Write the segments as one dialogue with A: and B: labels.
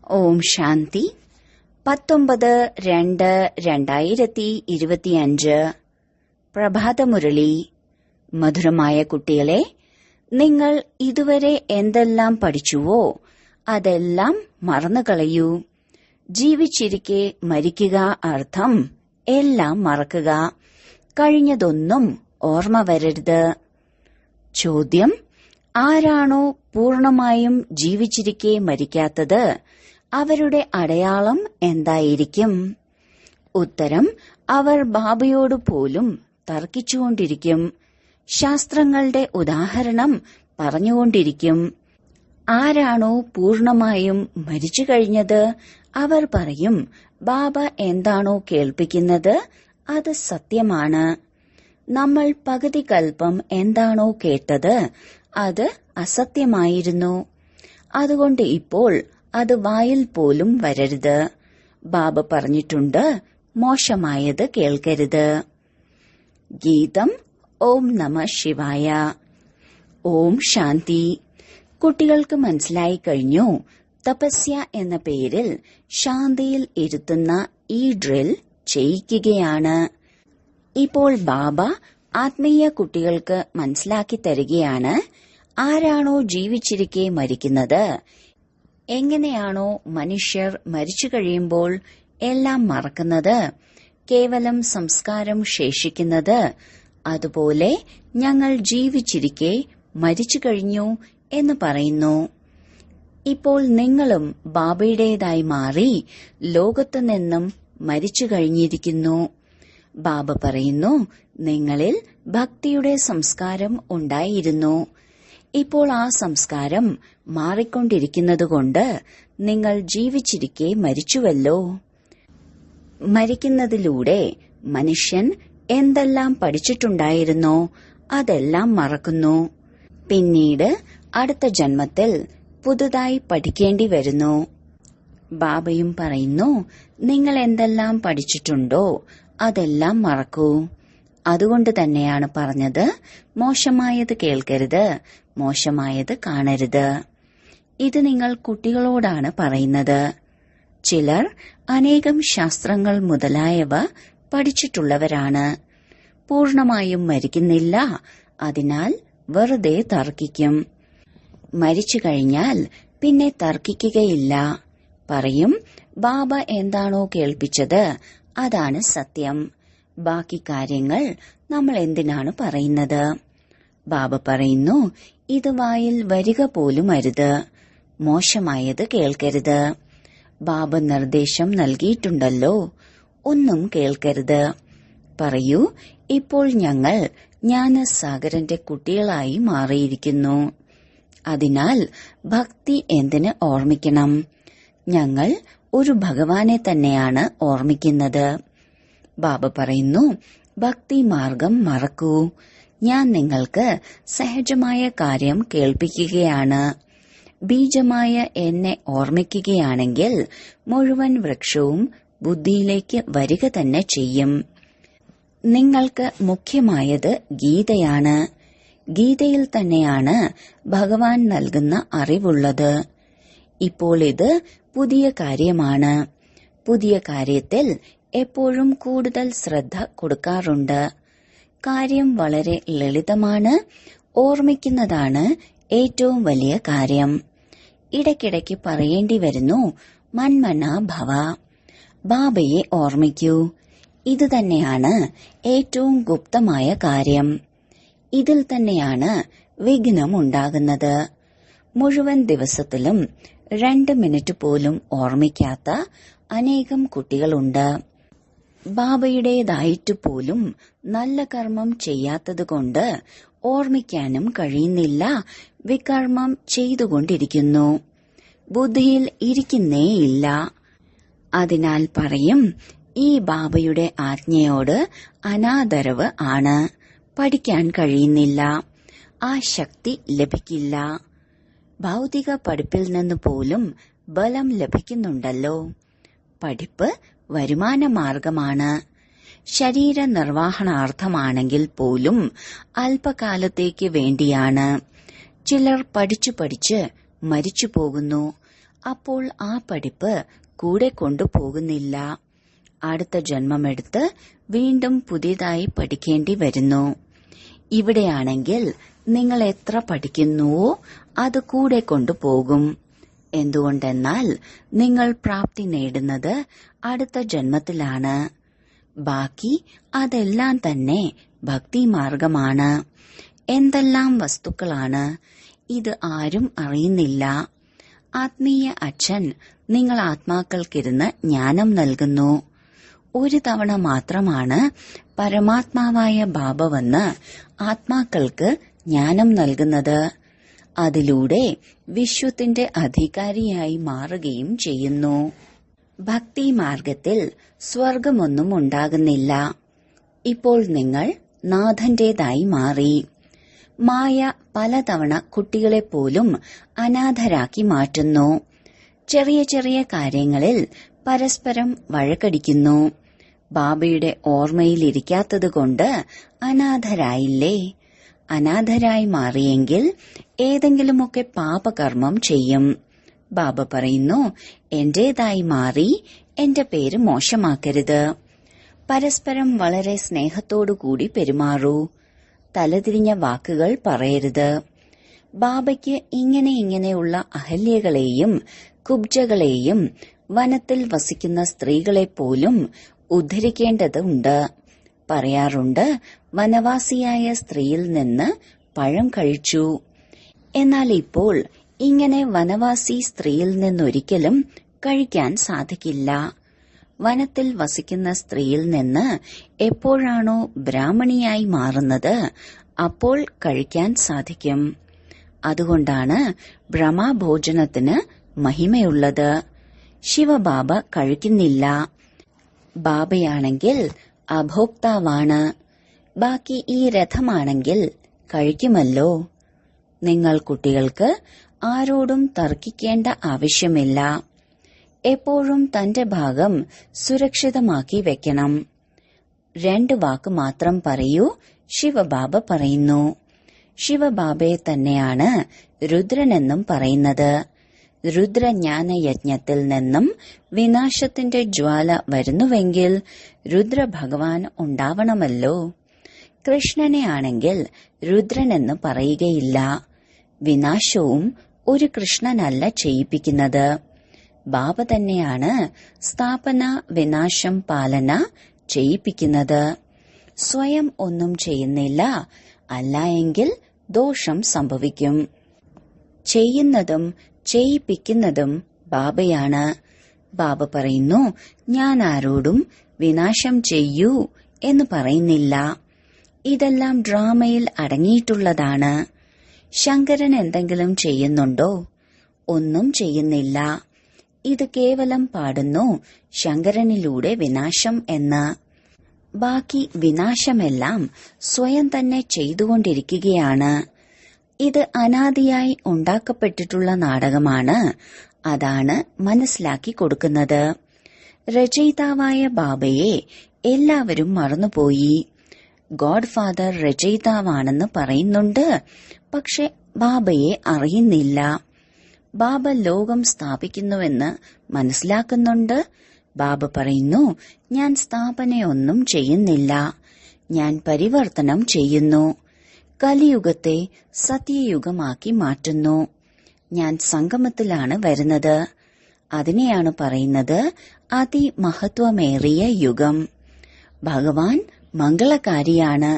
A: ഓം ശാന്തി 19/2/2025 പ്രഭാതമുരളി. മധുരമായ കുട്ടികളെ, നിങ്ങൾ ഇതുവരെ എന്തെല്ലാം പഠിച്ചുവോ അതെല്ലാം മറന്നുകളയൂ. ജീവിച്ചിരിക്കെ മരിക്കുക അർത്ഥം എല്ലാം മറക്കുക. കഴിഞ്ഞതൊന്നും ഓർമ്മ വരരുത്. ചോദ്യം: ആരാണോ പൂർണമായും ജീവിച്ചിരിക്കെ മരിക്കാത്തത്, അവരുടെ അടയാളം എന്തായിരിക്കും? ഉത്തരം: അവർ ബാബയോട് പോലും തർക്കിച്ചുകൊണ്ടിരിക്കും. ശാസ്ത്രങ്ങളുടെ ഉദാഹരണം പറഞ്ഞുകൊണ്ടിരിക്കും. ആരാണോ പൂർണമായും മരിച്ചു കഴിഞ്ഞത്, അവർ പറയും, ബാബ എന്താണോ കേൾപ്പിക്കുന്നത് അത് സത്യമാണ്. നമ്മൾ പകുതി കൽപ്പം എന്താണോ കേട്ടത് അത് അസത്യമായിരുന്നു. അതുകൊണ്ട് ഇപ്പോൾ അത് വായിൽ പോലും വരരുത്. ബാബ പറഞ്ഞിട്ടുണ്ട്, മോശമായത് കേൾക്കരുത്. ഗീതം. ഓം നമ ശിവായ. ഓം ശാന്തി. കുട്ടികൾക്ക് മനസ്സിലായി കഴിഞ്ഞു. തപസ്യ എന്ന പേരിൽ ശാന്തിയിൽ ഇരുത്തുന്ന ഈ ഡ്രിൽ ചെയ്യിക്കുകയാണ്. ഇപ്പോൾ ബാബ ആത്മീയ കുട്ടികൾക്ക് മനസ്സിലാക്കി തരികയാണ്. ആരാണോ ജീവിച്ചിരിക്കെ മരിക്കുന്നത്, എങ്ങനെയാണോ മനുഷ്യർ മരിച്ചു കഴിയുമ്പോൾ എല്ലാം മറക്കുന്നത്, കേവലം സംസ്കാരം ശേഷിക്കുന്നത്, അതുപോലെ ഞങ്ങൾ ജീവിച്ചിരിക്കെ മരിച്ചു കഴിഞ്ഞു എന്ന് പറയുന്നു. ഇപ്പോൾ നിങ്ങളും ബാബയുടേതായി മാറി ലോകത്തു നിന്നും മരിച്ചു കഴിഞ്ഞിരിക്കുന്നു. ബാബ പറയുന്നു, നിങ്ങളിൽ ഭക്തിയുടെ സംസ്കാരം ഉണ്ടായിരുന്നു. ഇപ്പോൾ ആ സംസ്കാരം മാറിക്കൊണ്ടിരിക്കുന്നതുകൊണ്ട് നിങ്ങൾ ജീവിച്ചിരിക്കെ മരിച്ചുവല്ലോ. മരിക്കുന്നതിലൂടെ മനുഷ്യൻ എന്തെല്ലാം പഠിച്ചിട്ടുണ്ടായിരുന്നോ അതെല്ലാം മറക്കുന്നു. പിന്നീട് അടുത്ത ജന്മത്തിൽ പുതുതായി പഠിക്കേണ്ടി വരുന്നു. ബാബയും പറയുന്നു, നിങ്ങൾ എന്തെല്ലാം പഠിച്ചിട്ടുണ്ടോ അതെല്ലാം മറക്കൂ. അതുകൊണ്ട് തന്നെയാണ് പറഞ്ഞത്, മോശമായത് കേൾക്കരുത്, മോശമായത് കാണരുത്. ഇത് നിങ്ങൾ കുട്ടികളോടാണ് പറയുന്നത്. ചിലർ അനേകം ശാസ്ത്രങ്ങൾ മുതലായവ പഠിച്ചിട്ടുള്ളവരാണ്. പൂർണമായും മരിക്കുന്നില്ല, അതിനാൽ വെറുതെ തർക്കിക്കും. മരിച്ചു കഴിഞ്ഞാൽ പിന്നെ തർക്കിക്കുകയില്ല. പറയും, ബാബ എന്താണോ കേൾപ്പിച്ചത് അതാണ് സത്യം. ബാക്കി കാര്യങ്ങൾ നമ്മൾ എന്തിനാണ് പറയുന്നത്? ബാബ പറയുന്നു, ഇത് വായിൽ വരിക പോലും അരുത്. മോശമായത് കേൾക്കരുത്. ബാബ നിർദ്ദേശം നൽകിയിട്ടുണ്ടല്ലോ, ഒന്നും കേൾക്കരുത്. പറയൂ, ഇപ്പോൾ ഞങ്ങൾ ജ്ഞാനസാഗരന്റെ കുട്ടികളായി മാറിയിരിക്കുന്നു. അതിനാൽ ഭക്തി എന്തിന് ഓർമ്മിക്കണം? ഞങ്ങൾ ഒരു ഭഗവാനെ തന്നെയാണ് ഓർമ്മിക്കുന്നത്. ബാബ പറയുന്നു, ഭക്തി മാർഗം മറക്കൂ. ഞാൻ നിങ്ങൾക്ക് സഹജമായ കാര്യം കേൾപ്പിക്കുകയാണ്. ബീജമായ എന്നെ ഓർമ്മിക്കുകയാണെങ്കിൽ മുഴുവൻ വൃക്ഷവും ബുദ്ധിയിലേക്ക് വരിക തന്നെ ചെയ്യും. നിങ്ങൾക്ക് മുഖ്യമായത് ഗീതയാണ്. ഗീതയിൽ തന്നെയാണ് ഭഗവാൻ നൽകുന്ന അറിവുള്ളത്. ഇപ്പോൾ ഇത് പുതിയ കാര്യമാണ്. പുതിയ കാര്യത്തിൽ എപ്പോഴും കൂടുതൽ ശ്രദ്ധ കൊടുക്കാറുണ്ട്. കാര്യം വളരെ ലളിതമാണ്. ഓർമ്മിക്കുന്നതാണ് ഏറ്റവും വലിയ കാര്യം. ഇടയ്ക്കിടയ്ക്ക് പറയേണ്ടി വരുന്നു, മന്മന ഭവ. ബാബയെ ഓർമ്മിക്കൂ. ഇത് തന്നെയാണ് ഏറ്റവും ഗുപ്തമായ കാര്യം. ഇതിൽ തന്നെയാണ് വിഘ്നം ഉണ്ടാകുന്നത്. മുഴുവൻ ദിവസത്തിലും 2 മിനിറ്റ് പോലും ഓർമ്മിക്കാത്ത അനേകം കുട്ടികളുണ്ട്. ബാബയുടേതായിട്ട് പോലും നല്ല കർമ്മം ചെയ്യാത്തതുകൊണ്ട് ഓർമ്മിക്കാനും കഴിയുന്നില്ല. വികർമ്മം ചെയ്തുകൊണ്ടിരിക്കുന്നു. ബുദ്ധിയിൽ ഇരിക്കുന്നേയില്ല. അതിനാൽ പറയും, ഈ ബാബയുടെ ആജ്ഞയോട് അനാദരവ് ആണ്. പഠിക്കാൻ കഴിയുന്നില്ല. ആ ശക്തി ലഭിക്കില്ല. ഭൗതിക പഠിപ്പിൽ നിന്ന് പോലും ബലം ലഭിക്കുന്നുണ്ടല്ലോ. പഠിപ്പ് വരുമാന മാർഗമാണ്. ശരീര നിർവഹണാർത്ഥമാണെങ്കിൽ പോലും അല്പകാലത്തേക്ക് വേണ്ടിയാണ്. ചിലർ പഠിച്ചു പഠിച്ച് മരിച്ചു പോകുന്നു. അപ്പോൾ ആ പഠിപ്പ് കൂടെ കൊണ്ടുപോകുന്നില്ല. അടുത്ത ജന്മമെടുത്ത് വീണ്ടും പുതിയതായി പഠിക്കേണ്ടി വരുന്നു. ഇവിടെയാണെങ്കിൽ നിങ്ങൾ എത്ര പഠിക്കുന്നുവോ അത് കൂടെ കൊണ്ടുപോകും. എന്തുകൊണ്ടെന്നാൽ നിങ്ങൾ പ്രാപ്തി നേടുന്നത് അടുത്ത ജന്മത്തിലാണ്. ബാക്കി അതെല്ലാം തന്നെ ഭക്തിമാർഗമാണ്. എന്തെല്ലാം വസ്തുക്കളാണ് ഇത് ആരും അറിയുന്നില്ല. ആത്മീയ അച്ഛൻ നിങ്ങൾ ആത്മാക്കൾക്കിരുന്ന് ജ്ഞാനം നൽകുന്നു. ഒരു തവണ മാത്രമാണ് പരമാത്മാവായ ബാബ വന്ന് ആത്മാക്കൾക്ക് ജ്ഞാനം നൽകുന്നത്. അതിലൂടെ വിശ്വത്തിന്റെ അധികാരിയായി മാറുകയും ചെയ്യുന്നു. ഭക്തി മാർഗത്തിൽ സ്വർഗമൊന്നും ഉണ്ടാകുന്നില്ല. ഇപ്പോൾ നിങ്ങൾ നാഥന്റേതായി മാറി. മായ പലതവണ കുട്ടികളെപ്പോലും അനാഥരാക്കി മാറ്റുന്നു. ചെറിയ ചെറിയ കാര്യങ്ങളിൽ പരസ്പരം വഴക്കടിക്കുന്നു. ബാബയുടെ ഓർമ്മയിലിരിക്കാത്തതുകൊണ്ട് അനാഥരായില്ലേ? അനാഥരായി മാറിയെങ്കിൽ ഏതെങ്കിലുമൊക്കെ പാപകർമ്മം ചെയ്യും. ബാബ പറയുന്നു, എന്റേതായി മാറി എന്റെ പേര് മോശമാക്കരുത്. പരസ്പരം വളരെ സ്നേഹത്തോടുകൂടി പെരുമാറൂ. തലതിരിഞ്ഞ വാക്കുകൾ പറയരുത്. ബാബയ്ക്ക് ഇങ്ങനെയുള്ള അഹല്യകളെയും കുബ്ജകളെയും വനത്തിൽ വസിക്കുന്ന സ്ത്രീകളെപ്പോലും ഉദ്ധരിക്കേണ്ടതുണ്ട്. പറയാറുണ്ട്, വനവാസിയായ സ്ത്രീയിൽ നിന്ന് പഴം കഴിച്ചു. എന്നാൽ ഇപ്പോൾ ഇങ്ങനെ വനവാസി സ്ത്രീയിൽ നിന്നൊരിക്കലും കഴിക്കാൻ സാധിക്കില്ല. വനത്തിൽ വസിക്കുന്ന സ്ത്രീയിൽ നിന്ന് എപ്പോഴാണോ ബ്രാഹ്മണിയായി മാറുന്നത് അപ്പോൾ കഴിക്കാൻ സാധിക്കും. അതുകൊണ്ടാണ് ബ്രഹ്മഭോജനത്തിന് മഹിമയുള്ളത്. ശിവബാബ കഴിക്കുന്നില്ല. ബാബയാണെങ്കിൽ അഭോക്താവാണ്. ബാക്കി ഈ രഥമാണെങ്കിൽ കഴിക്കുമല്ലോ. നിങ്ങൾ കുട്ടികൾക്ക് ആരോടും തർക്കിക്കേണ്ട ആവശ്യമില്ല. എപ്പോഴും തന്റെ ഭാഗം സുരക്ഷിതമാക്കി വെക്കണം. 2 വാക്ക് മാത്രം പറയൂ. ശിവബാബ പറയുന്നു. ശിവബാബയെ തന്നെയാണ് രുദ്രനെന്നും പറയുന്നത്. രുദ്രജ്ഞാനയജ്ഞത്തിൽ നിന്നും വിനാശത്തിന്റെ ജ്വാല വരുന്നുവെങ്കിൽ രുദ്രഭഗവാൻ ഉണ്ടാവണമല്ലോ. കൃഷ്ണനെ ആണെങ്കിൽ രുദ്രനെന്ന് പറയുകയില്ല. വിനാശവും ഒരു കൃഷ്ണനല്ല ചെയ്യിപ്പിക്കുന്നത്. ബാബ തന്നെയാണ് സ്ഥാപന, വിനാശം, പാലന ചെയ്യിപ്പിക്കുന്നത്. സ്വയം ഒന്നും ചെയ്യുന്നില്ല. അല്ല എങ്കിൽ ദോഷം സംഭവിക്കും. ചെയ്യുന്നതും ചെയ്യിപ്പിക്കുന്നതും ബാബയാണ്. ബാബ പറയുന്നു, ഞാൻ ആരോടും വിനാശം ചെയ്യൂ എന്ന് പറയുന്നില്ല. ഇതെല്ലാം ഡ്രാമയിൽ അടങ്ങിയിട്ടുള്ളതാണ്. ശങ്കരൻ എന്തെങ്കിലും ചെയ്യുന്നുണ്ടോ? ഒന്നും ചെയ്യുന്നില്ല. ഇത് കേവലം പാടുന്നു, ശങ്കരനിലൂടെ വിനാശം എന്ന്. ബാക്കി വിനാശമെല്ലാം സ്വയം തന്നെ ചെയ്തുകൊണ്ടിരിക്കുകയാണ്. ഇത് അനാദിയായി ഉണ്ടാക്കപ്പെട്ടിട്ടുള്ള നാടകമാണ്. അതാണ് മനസ്സിലാക്കി കൊടുക്കുന്നത്. രചയിതാവായ ബാബയെ എല്ലാവരും മറന്നുപോയി. ഗോഡ് ഫാദർ രചയിതാവാണെന്ന് പറയുന്നുണ്ട്. പക്ഷെ ബാബയെ അറിയുന്നില്ല. ബാബ ലോകം സ്ഥാപിക്കുന്നുവെന്ന് മനസ്സിലാക്കുന്നുണ്ട്. ബാബ പറയുന്നു, ഞാൻ സ്ഥാപനയൊന്നും ചെയ്യുന്നില്ല. ഞാൻ പരിവർത്തനം ചെയ്യുന്നു. കലിയുഗത്തെ സത്യയുഗമാക്കി മാറ്റുന്നു. ഞാൻ സംഗമത്തിലാണ് വരുന്നത്. അതിനെയാണ് പറയുന്നത് അതിമഹത്വമേറിയ യുഗം. ഭഗവാൻ മംഗളകാരിയാണ്.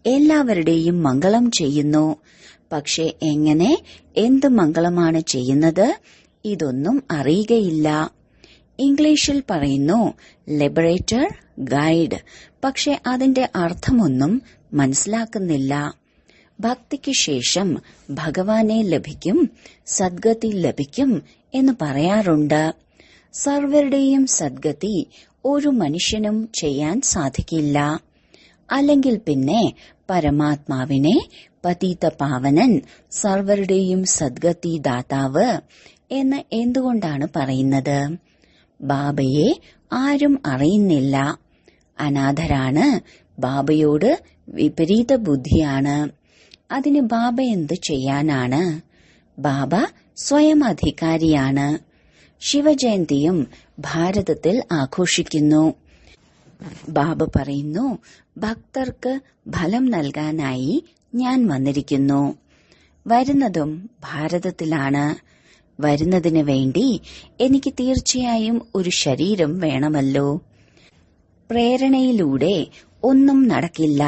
A: എല്ലാവരുടെയും മംഗളം ചെയ്യുന്നു. പക്ഷെ എങ്ങനെ, എന്ത് മംഗളമാണ് ചെയ്യുന്നത്, ഇതൊന്നും അറിയുകയില്ല. ഇംഗ്ലീഷിൽ പറയുന്നു ലിബറേറ്റർ, ഗൈഡ്. പക്ഷെ അതിന്റെ അർത്ഥമൊന്നും മനസ്സിലാക്കുന്നില്ല. ഭക്തിക്ക് ശേഷം ഭഗവാനെ ലഭിക്കും, സദ്ഗതി ലഭിക്കും എന്ന് പറയാറുണ്ട്. സർവരുടെയും സദ്ഗതി ഒരു മനുഷ്യനും ചെയ്യാൻ സാധിക്കില്ല. അല്ലെങ്കിൽ പിന്നെ പരമാത്മാവിനെ പതിത പാവനൻ, സർവരുടെയും സദ്ഗതി ദാതാവ് എന്ന് എന്തുകൊണ്ടാണ് പറയുന്നത്? ബാബയെ ആരും അറിയുന്നില്ല. അനാഥരാണ്. ബാബയോട് വിപരീത ബുദ്ധിയാണ്. അതിന് ബാബ എന്ത് ചെയ്യാനാണ്? ബാബ സ്വയം അധികാരിയാണ്. ശിവജയന്തിയും ഭാരതത്തിൽ ആഘോഷിക്കുന്നു. ബാബ പറയുന്നു, ഭക്തർക്ക് ഫലം നൽകാനായി ഞാൻ വന്നിരിക്കുന്നു. വരുന്നതും ഭാരതത്തിലാണ്. വരുന്നതിന് വേണ്ടി എനിക്ക് തീർച്ചയായും ഒരു ശരീരം വേണമല്ലോ. പ്രേരണയിലൂടെ ഒന്നും നടക്കില്ല.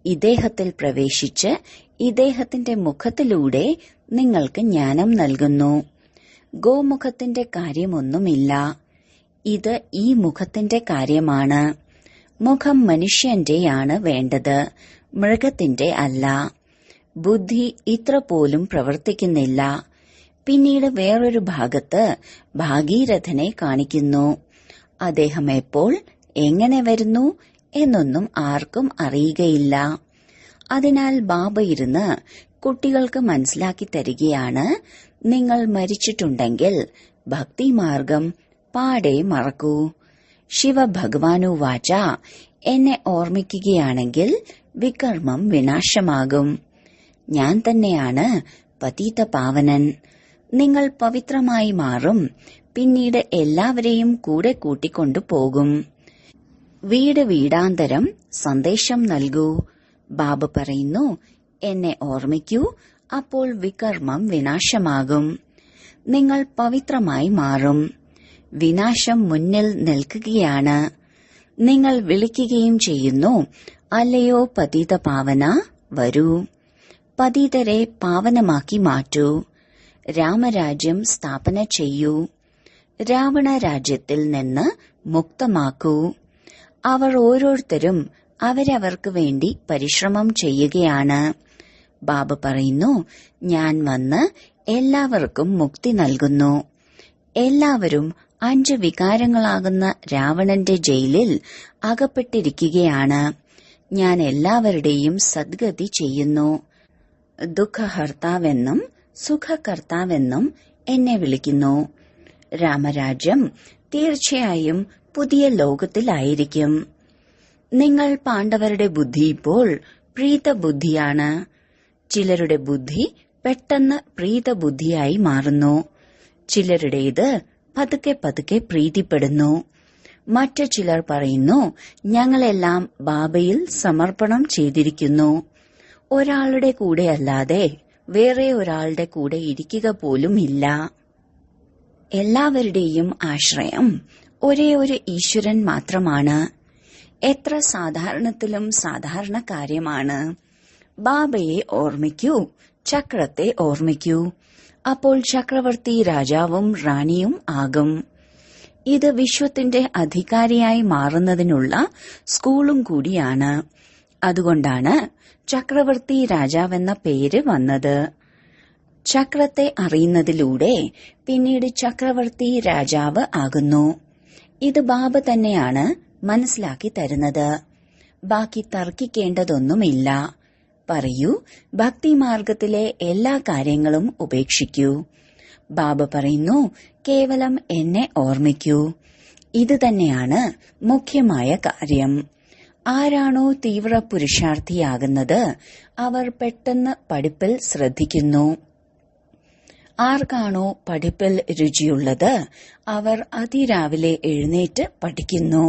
A: ഇദ്ദേഹത്തിൽ പ്രവേശിച്ച് ഇദ്ദേഹത്തിന്റെ മുഖത്തിലൂടെ നിങ്ങൾക്ക് ജ്ഞാനം നൽകുന്നു. ഗോമുഖത്തിന്റെ കാര്യമൊന്നുമില്ല. ഇത് ഈ മുഖത്തിന്റെ കാര്യമാണ്. മുഖം മനുഷ്യന്റെയാണ് വേണ്ടത്, മൃഗത്തിന്റെ അല്ല. ബുദ്ധി ഇത്ര പോലും പ്രവർത്തിക്കുന്നില്ല. പിന്നീട് വേറൊരു ഭാഗത്ത് ഭാഗീരഥനെ കാണിക്കുന്നു. അദ്ദേഹം എപ്പോൾ എങ്ങനെ വരുന്നു എന്നൊന്നും ആർക്കും അറിയുകയില്ല. അതിനാൽ ബാബ ഇരുന്ന് കുട്ടികൾക്ക് മനസ്സിലാക്കി തരികയാണ്, നിങ്ങൾ മരിച്ചിട്ടുണ്ടെങ്കിൽ ഭക്തിമാർഗം പാടെ മറക്കൂ. ശിവഭഗവാനുവാച, എന്നെ ഓർമ്മിക്കുകയാണെങ്കിൽ വികർമ്മം വിനാശമാകും. ഞാൻ തന്നെയാണ് പതിത പാവനൻ. നിങ്ങൾ പവിത്രമായി മാറും. പിന്നീട് എല്ലാവരെയും കൂടെ കൂട്ടിക്കൊണ്ടു പോകും. വീട് വീടാന്തരം സന്ദേശം നൽകൂ. ബാബ പറയുന്നു, എന്നെ ഓർമ്മിക്കൂ, അപ്പോൾ വികർമ്മം വിനാശമാകും. നിങ്ങൾ പവിത്രമായി മാറും. വിനാശം മുന്നിൽ നിൽക്കുകയാണ്. നിങ്ങൾ വിളിക്കുകയും ചെയ്യുന്നു, അല്ലയോ പതിത പാവന, വരൂ. പതിതരെ പാവനമാക്കി മാറ്റൂ. രാമരാജ്യം സ്ഥാപന ചെയ്യൂ. രാവണ രാജ്യത്തിൽ നിന്ന് മുക്തമാക്കൂ. അവർ ഓരോരുത്തരും അവരവർക്ക് വേണ്ടി പരിശ്രമം ചെയ്യുകയാണ്. ബാബ പറയുന്നു, ഞാൻ വന്ന് എല്ലാവർക്കും മുക്തി നൽകുന്നു. എല്ലാവരും 5 വികാരങ്ങളാകുന്ന രാവണന്റെ ജയിലിൽ അകപ്പെട്ടിരിക്കുകയാണ്. ഞാൻ എല്ലാവരുടെയും സദ്ഗതി ചെയ്യുന്നു. ദുഃഖഹർത്താവെന്നും സുഖകർത്താവെന്നും എന്നെ വിളിക്കുന്നു. രാമരാജ്യം തീർച്ചയായും പുതിയ ലോകത്തിലായിരിക്കും. നിങ്ങൾ പാണ്ഡവരുടെ ബുദ്ധി ഇപ്പോൾ പ്രീതബുദ്ധിയാണ്. ചിലരുടെ ബുദ്ധി പെട്ടെന്ന് പ്രീതബുദ്ധിയായി മാറുന്നു. ചിലരുടേത് പതുക്കെ പതുക്കെ പ്രീതിപ്പെടുന്നു. മറ്റു ചിലർ പറയുന്നു, ഞങ്ങളെല്ലാം ബാബയിൽ സമർപ്പണം ചെയ്തിരിക്കുന്നു. ഒരാളുടെ കൂടെ അല്ലാതെ വേറെ ഒരാളുടെ കൂടെ ഇരിക്കുക പോലും ഇല്ല. എല്ലാവരുടെയും ആശ്രയം ഒരേ ഒരു ഈശ്വരൻ മാത്രമാണ്. എത്ര സാധാരണത്തിലും സാധാരണ കാര്യമാണ്. ബാബയെ ഓർമ്മിക്കൂ, ചക്രത്തെ ഓർമ്മിക്കൂ. അപ്പോൾ ചക്രവർത്തി രാജാവും റാണിയും ആകും. ഇത് വിശ്വത്തിന്റെ അധികാരിയായി മാറുന്നതിനുള്ള സ്കൂളും കൂടിയാണ്. അതുകൊണ്ടാണ് ചക്രവർത്തി രാജാവെന്ന പേര് വന്നത്. ചക്രത്തെ അറിയുന്നതിലൂടെ പിന്നീട് ചക്രവർത്തി രാജാവ് ആകുന്നു. ഇത് ബാബ തന്നെയാണ് മനസ്സിലാക്കി തരുന്നത്. ബാക്കി തർക്കിക്കേണ്ടതൊന്നുമില്ല. പറയൂ, ഭക്തിമാർഗത്തിലെ എല്ലാ കാര്യങ്ങളും ഉപേക്ഷിക്കൂ. ബാബ പറയുന്നു, കേവലം എന്നെ ഓർമ്മിക്കൂ. ഇത് തന്നെയാണ് മുഖ്യമായ കാര്യം. ആരാണോ തീവ്ര പുരുഷാർത്ഥിയാകുന്നത് അവർ പെട്ടെന്ന് പഠിപ്പിൽ ശ്രദ്ധിക്കുന്നു. ആർക്കാണോ പഠിപ്പിൽ രുചിയുള്ളത് അവർ അതിരാവിലെ എഴുന്നേറ്റ് പഠിക്കുന്നു.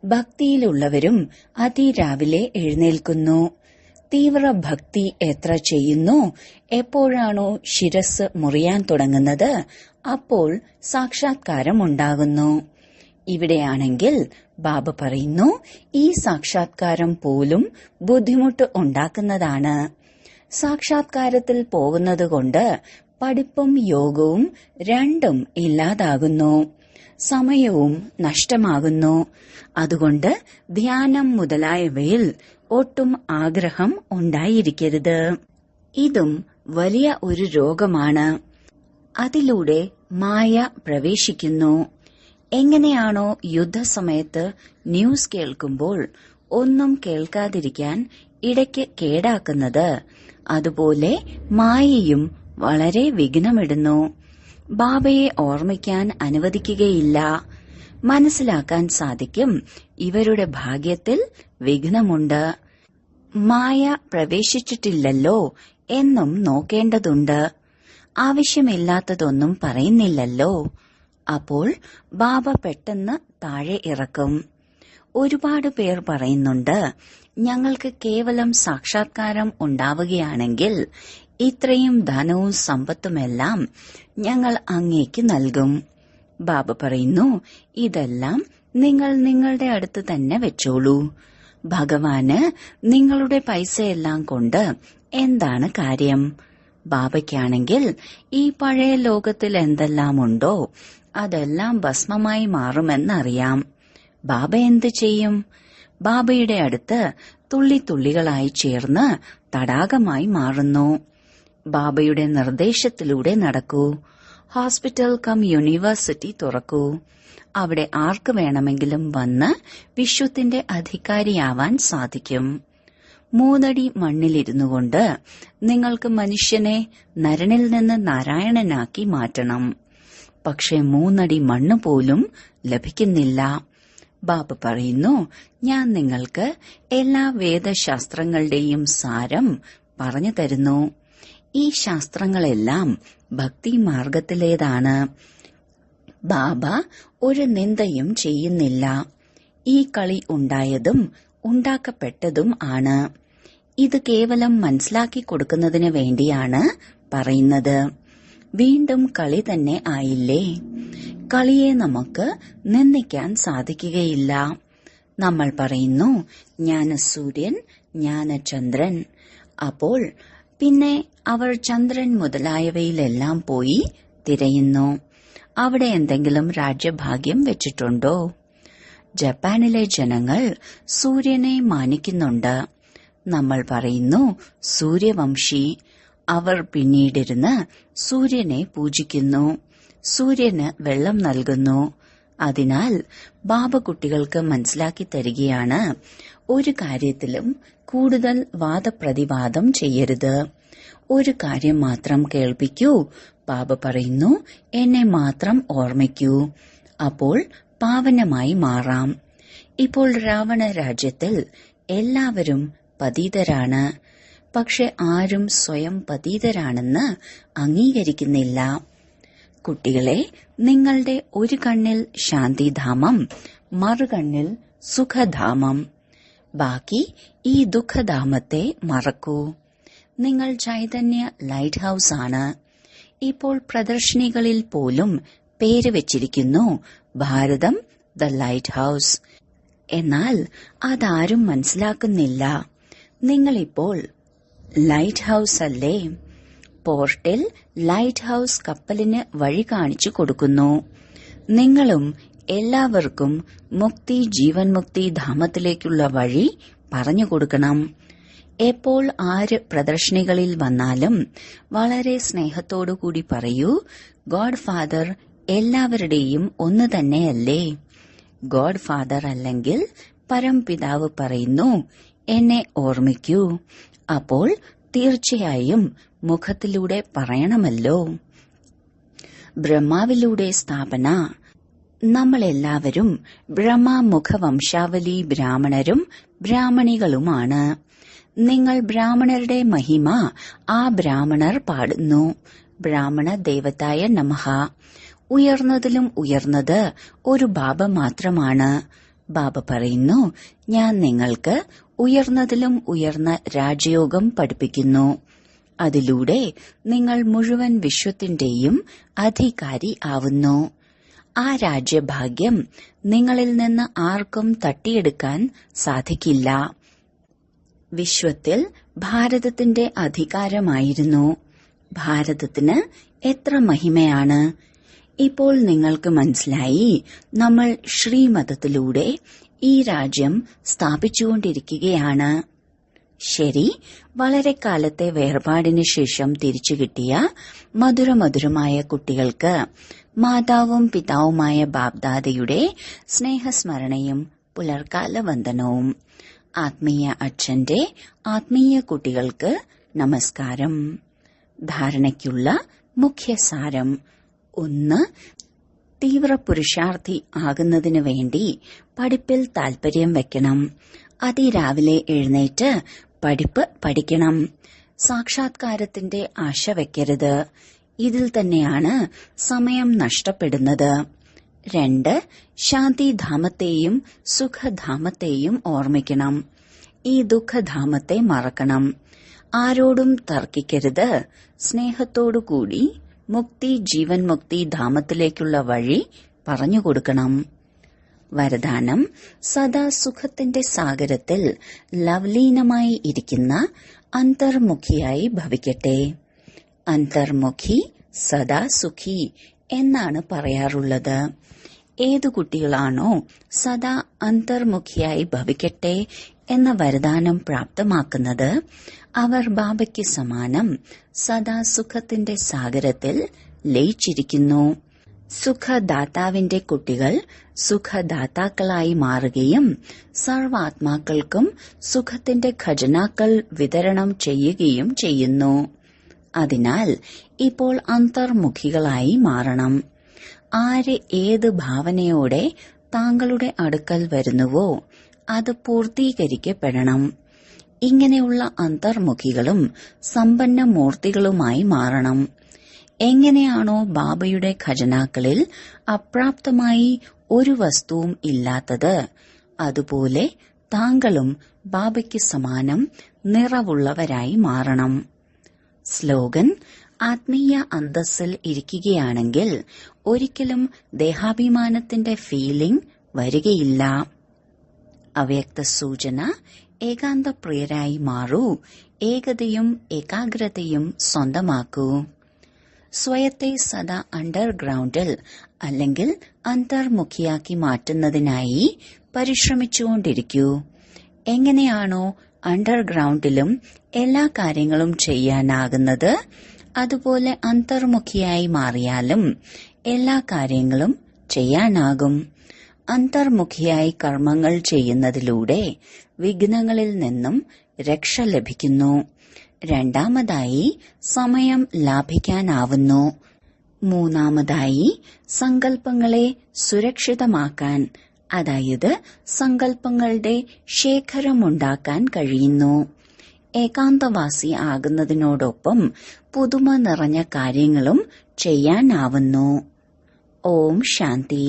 A: ഭക്തിയിലുള്ളവരും അതിരാവിലെ എഴുന്നേൽക്കുന്നു. തീവ്ര ഭക്തി എത്ര ചെയ്യുന്നു, എപ്പോഴാണോ ശിരസ് മുറിയാൻ തുടങ്ങുന്നത് അപ്പോൾ സാക്ഷാത്കാരം ഉണ്ടാകുന്നു. ഇവിടെയാണെങ്കിൽ ബാബ പറയുന്നു, ഈ സാക്ഷാത്കാരം പോലും ബുദ്ധിമുട്ട് ഉണ്ടാക്കുന്നതാണ്. സാക്ഷാത്കാരത്തിൽ പോകുന്നതുകൊണ്ട് പഠിപ്പും യോഗവും രണ്ടും ഇല്ലാതാകുന്നു. സമയവും നഷ്ടമാകുന്നു. അതുകൊണ്ട് ധ്യാനം മുതലായവയിൽ ഒട്ടും ആഗ്രഹം ഉണ്ടായിരിക്കരുത്. ഇതും വലിയ ഒരു രോഗമാണ്. അതിലൂടെ മായ പ്രവേശിക്കുന്നു. എങ്ങനെയാണോ യുദ്ധസമയത്ത് ന്യൂസ് കേൾക്കുമ്പോൾ ഒന്നും കേൾക്കാതിരിക്കാൻ ഇടയ്ക്ക് കേടാക്കുന്നത്, അതുപോലെ മായയും വളരെ വിഘ്നമിടുന്നു. ബാബയെ ഓർമ്മിക്കാൻ അനുവദിക്കുകയില്ല. മനസ്സിലാക്കാൻ സാധിക്കും, ഇവരുടെ ഭാഗ്യത്തിൽ വിഘ്നമുണ്ട്. മായ പ്രവേശിച്ചിട്ടില്ലല്ലോ എന്നും നോക്കേണ്ടതുണ്ട്. ആവശ്യമില്ലാത്തതൊന്നും പറയുന്നില്ലല്ലോ. അപ്പോൾ ബാബ പെട്ടെന്ന് താഴെ ഇറക്കും. ഒരുപാട് പേർ പറയുന്നുണ്ട്, ഞങ്ങൾക്ക് കേവലം സാക്ഷാത്കാരം ഉണ്ടാവുകയാണെങ്കിൽ ഇത്രയും ധനവും സമ്പത്തുമെല്ലാം ഞങ്ങൾ അങ്ങേക്ക് നൽകും. ബാബ പറയുന്നു, ഇതെല്ലാം നിങ്ങൾ നിങ്ങളുടെ അടുത്ത് തന്നെ വെച്ചോളൂ. ഭഗവാന് നിങ്ങളുടെ പൈസയെല്ലാം കൊണ്ട് എന്താണ് കാര്യം? ബാബയ്ക്കാണെങ്കിൽ ഈ പഴയ ലോകത്തിൽ എന്തെല്ലാമുണ്ടോ അതെല്ലാം ഭസ്മമായി മാറുമെന്നറിയാം. ബാബ എന്ത് ചെയ്യും? ബാബയുടെ അടുത്ത് തുള്ളിത്തുള്ളികളായി ചേർന്ന് തടാകമായി മാറുന്നു. ബാബയുടെ നിർദ്ദേശത്തിലൂടെ നടക്കൂ. ഹോസ്പിറ്റൽ കം യൂണിവേഴ്സിറ്റി തുറക്കൂ. അവിടെ ആർക്ക് വേണമെങ്കിലും വന്ന് വിശ്വത്തിന്റെ അധികാരിയാവാൻ സാധിക്കും. 3 അടി മണ്ണിലിരുന്നുകൊണ്ട് നിങ്ങൾക്ക് മനുഷ്യനെ നരനിൽ നിന്ന് നാരായണനാക്കി മാറ്റണം. പക്ഷെ 3 അടി മണ്ണ് പോലും ലഭിക്കുന്നില്ല. ബാബ പറയുന്നു, ഞാൻ നിങ്ങൾക്ക് എല്ലാ വേദശാസ്ത്രങ്ങളുടെയും സാരം പറഞ്ഞു തരുന്നു. ഈ ശാസ്ത്രങ്ങളെല്ലാം ഭക്തി മാർഗത്തിലേതാണ്. ബാബ ഒരു നിന്ദയും ചെയ്യുന്നില്ല. ഈ കളി ഉണ്ടായതും ഉണ്ടാക്കപ്പെട്ടതും ആണ്. ഇത് കേവലം മനസ്സിലാക്കി കൊടുക്കുന്നതിന് വേണ്ടിയാണ് പറയുന്നത്. വീണ്ടും കളി തന്നെ ആയില്ലേ? കളിയെ നമുക്ക് നിന്ദിക്കാൻ സാധിക്കുകയില്ല. നമ്മൾ പറയുന്നു, ജ്ഞാനസൂര്യൻ, ജ്ഞാനചന്ദ്രൻ. അപ്പോൾ പിന്നെ അവർ ചന്ദ്രൻ മുതലായവയിലെല്ലാം പോയി തിരയുന്നു. അവിടെ എന്തെങ്കിലും രാജ്യഭാഗ്യം വെച്ചിട്ടുണ്ടോ? ജപ്പാനിലെ ജനങ്ങൾ സൂര്യനെ മാനിക്കുന്നുണ്ട്. നമ്മൾ പറയുന്നു, സൂര്യവംശി. അവർ പിന്നീടിരുന്ന് സൂര്യനെ പൂജിക്കുന്നു. സൂര്യന് വെള്ളം നൽകുന്നു. അതിനാൽ ബാബ കുട്ടികൾക്ക് മനസ്സിലാക്കി തരികയാണ്, ഒരു കാര്യത്തിലും കൂടുതൽ വാദപ്രതിവാദം ചെയ്യരുത്. ഒരു കാര്യം മാത്രം കേൾപ്പിക്കൂ. ബാബ പറയുന്നു, എന്നെ മാത്രം ഓർമ്മിക്കൂ. അപ്പോൾ പാവനമായി മാറാം. ഇപ്പോൾ രാവണ രാജ്യത്തിൽ എല്ലാവരും പതീതരാണ്. പക്ഷെ ആരും സ്വയം പതീതരാണെന്ന് അംഗീകരിക്കുന്നില്ല. കുട്ടികളെ, നിങ്ങളുടെ ഒരു കണ്ണിൽ ശാന്തിധാമം, മറുകണ്ണിൽ സുഖധാമം. ബാക്കി ഈ ദുഃഖധാമത്തെ മറക്കൂ. നിങ്ങൾ ചൈതന്യ ലൈറ്റ് ഹൌസ് ആണ്. ഇപ്പോൾ പ്രദർശനികളിൽ പോലും പേര് വെച്ചിരിക്കുന്നു, ഭാരതം ദ ലൈറ്റ് ഹൌസ്. എന്നാൽ അതാരും മനസ്സിലാക്കുന്നില്ല. നിങ്ങളിപ്പോൾ ലൈറ്റ് ഹൌസ് അല്ലേ? പോർട്ടിൽ ലൈറ്റ് ഹൌസ് കപ്പലിന് വഴി കാണിച്ചു കൊടുക്കുന്നു. നിങ്ങളും എല്ലാവർക്കും മുക്തി, ജീവൻ മുക്തി ധാമത്തിലേക്കുള്ള വഴി പറഞ്ഞു കൊടുക്കണം. എപ്പോൾ ആര് പ്രദർശനികളിൽ വന്നാലും വളരെ സ്നേഹത്തോടുകൂടി പറയൂ, ഗോഡ് ഫാദർ എല്ലാവരുടെയും ഒന്ന് തന്നെയല്ലേ? ഗോഡ് ഫാദർ അല്ലെങ്കിൽ പരംപിതാവ് പറയുന്നു, എന്നെ ഓർമ്മിക്കൂ. അപ്പോൾ തീർച്ചയായും മുഖത്തിലൂടെ പറയണമല്ലോ. ബ്രഹ്മാവിലൂടെ സ്ഥാപന. നമ്മളെല്ലാവരും ബ്രഹ്മമുഖവംശാവലി ബ്രാഹ്മണരും ബ്രാഹ്മണികളുമാണ്. നിങ്ങൾ ബ്രാഹ്മണരുടെ മഹിമ ആ ബ്രാഹ്മണർ പാടുന്നു. ബ്രാഹ്മണ ദേവതായ നമഃ. ഉയർന്നതിലും ഉയർന്നത് ഒരു ബാബ മാത്രമാണ്. ബാബ പറയുന്നു, ഞാൻ നിങ്ങൾക്ക് ഉയർന്നതിലും ഉയർന്ന രാജയോഗം പഠിപ്പിക്കുന്നു. അതിലൂടെ നിങ്ങൾ മുഴുവൻ വിശ്വത്തിന്റെയും അധികാരി ആവുന്നു. ആ രാജ്യഭാഗ്യം നിങ്ങളിൽ നിന്ന് ആർക്കും തട്ടിയെടുക്കാൻ സാധിക്കില്ല. വിശ്വത്തിൽ ഭാരതത്തിന്റെ അധികാരമായിരുന്നു. ഭാരതത്തിന് എത്ര മഹിമയാണ്! ഇപ്പോൾ നിങ്ങൾക്ക് മനസ്സിലായി, നമ്മൾ ശ്രീമതത്തിലൂടെ ഈ രാജ്യം സ്ഥാപിച്ചുകൊണ്ടിരിക്കുകയാണ്. ശരി, വളരെ കാലത്തെ വേർപാടിന് ശേഷം തിരിച്ചു കിട്ടിയ മധുരമധുരമായ കുട്ടികൾക്ക് മാതാവും പിതാവുമായ ബാബ്ദാദയുടെ സ്നേഹസ്മരണയും പുലർക്കാല വന്ദനവും. ആത്മീയ അച്ഛന്റെ ആത്മീയ കുട്ടികൾക്ക് നമസ്കാരം. ധാരണയ്ക്കുള്ള മുഖ്യസാരം: 1. തീവ്ര പുരുഷാർത്ഥി ആകുന്നതിനു വേണ്ടി പഠിപ്പിൽ താൽപര്യം വെക്കണം. അതിരാവിലെ എഴുന്നേറ്റ് പഠിപ്പ് പഠിക്കണം. സാക്ഷാത്കാരത്തിന്റെ ആശ വെക്കരുത്. ഇതിൽ തന്നെയാണ് സമയം നഷ്ടപ്പെടുന്നത്. 2. ശാന്തിധാമത്തെയും സുഖധാമത്തെയും ഓർമ്മിക്കണം. ഈ ദുഃഖധാമത്തെ മറക്കണം. ആരോടും തർക്കിക്കരുത്. സ്നേഹത്തോടുകൂടി മുക്തി ജീവൻ മുക്തി ധാമത്തിലേക്കുള്ള വഴി പറഞ്ഞുകൊടുക്കണം. വരദാനം: സദാ സുഖത്തിന്റെ സാഗരത്തിൽ ലവ്ലീനമായി ഇരിക്കുന്ന അന്തർമുഖിയായി ഭവിക്കട്ടെ. അന്തർമുഖി സദാ സുഖി എന്നാണ് പറയാറുള്ളത്. ഏതു കുട്ടികളാണോ സദാ അന്തർമുഖിയായി ഭവിക്കട്ടെ എന്ന വരദാനം പ്രാപ്തമാക്കുന്നത്, അവർ ബാബയ്ക്ക് സമാനം സദാ സുഖത്തിന്റെ സാഗരത്തിൽ ലയിച്ചിരിക്കുന്നു. സുഖദാതാവിന്റെ കുട്ടികൾ സുഖദാതാക്കളായി മാറുകയും സർവാത്മാക്കൾക്കും സുഖത്തിന്റെ ഖജനാക്കൾ വിതരണം ചെയ്യുകയും ചെയ്യുന്നു. അതിനാൽ ഇപ്പോൾ അന്തർമുഖികളായി മാറണം. ആര് ഏത് ഭാവനയോടെ താങ്കളുടെ അടുക്കൽ വരുന്നുവോ അത് പൂർത്തീകരിക്കപ്പെടണം. ഇങ്ങനെയുള്ള അന്തർമുഖികളും സമ്പന്ന മൂർത്തികളുമായി മാറണം. എങ്ങനെയാണോ ബാബയുടെ ഖജനാക്കളിൽ അപ്രാപ്തമായി ഒരു വസ്തുവും ഇല്ലാത്തത്, അതുപോലെ താങ്കളും ബാബയ്ക്ക് സമാനം നിറവുള്ളവരായി മാറണം. സ്ലോഗൻ: ആത്മീയ അന്തസ്സിൽ ഇരിക്കുകയാണെങ്കിൽ ഒരിക്കലും ദേഹാഭിമാനത്തിന്റെ ഫീലിംഗ് വരികയില്ല. അവ്യക്ത സൂചന: ഏകാന്തപ്രിയരായി മാറൂ. ഏകതയും ഏകാഗ്രതയും സ്വന്തമാക്കൂ. സ്വയത്തെ സദാ അണ്ടർഗ്രൗണ്ടിൽ അല്ലെങ്കിൽ അന്തർമുഖിയാക്കി മാറ്റുന്നതിനായി പരിശ്രമിച്ചുകൊണ്ടിരിക്കൂ. എങ്ങനെയാണോ അണ്ടർഗ്രൗണ്ടിലും എല്ലാ കാര്യങ്ങളും ചെയ്യാനാകുന്നത്, അതുപോലെ അന്തർമുഖിയായി മാറിയാലും എല്ലാ കാര്യങ്ങളും ചെയ്യാനാകും. അന്തർമുഖിയായി കർമ്മങ്ങൾ ചെയ്യുന്നതിലൂടെ വിഘ്നങ്ങളിൽ നിന്നും രക്ഷ ലഭിക്കുന്നു. രണ്ടാമതായി സമയം ലാഭിക്കാനാവുന്നു. മൂന്നാമതായി സങ്കല്പങ്ങളെ സുരക്ഷിതമാക്കാൻ, അതായത് സങ്കല്പങ്ങളുടെ ശേഖരമുണ്ടാക്കാൻ കഴിയുന്നു. ഏകാന്തവാസി ആകുന്നതിനോടൊപ്പം പുതുമ നിറഞ്ഞ കാര്യങ്ങളും ചെയ്യാനാവുന്നു. ഓം ശാന്തി.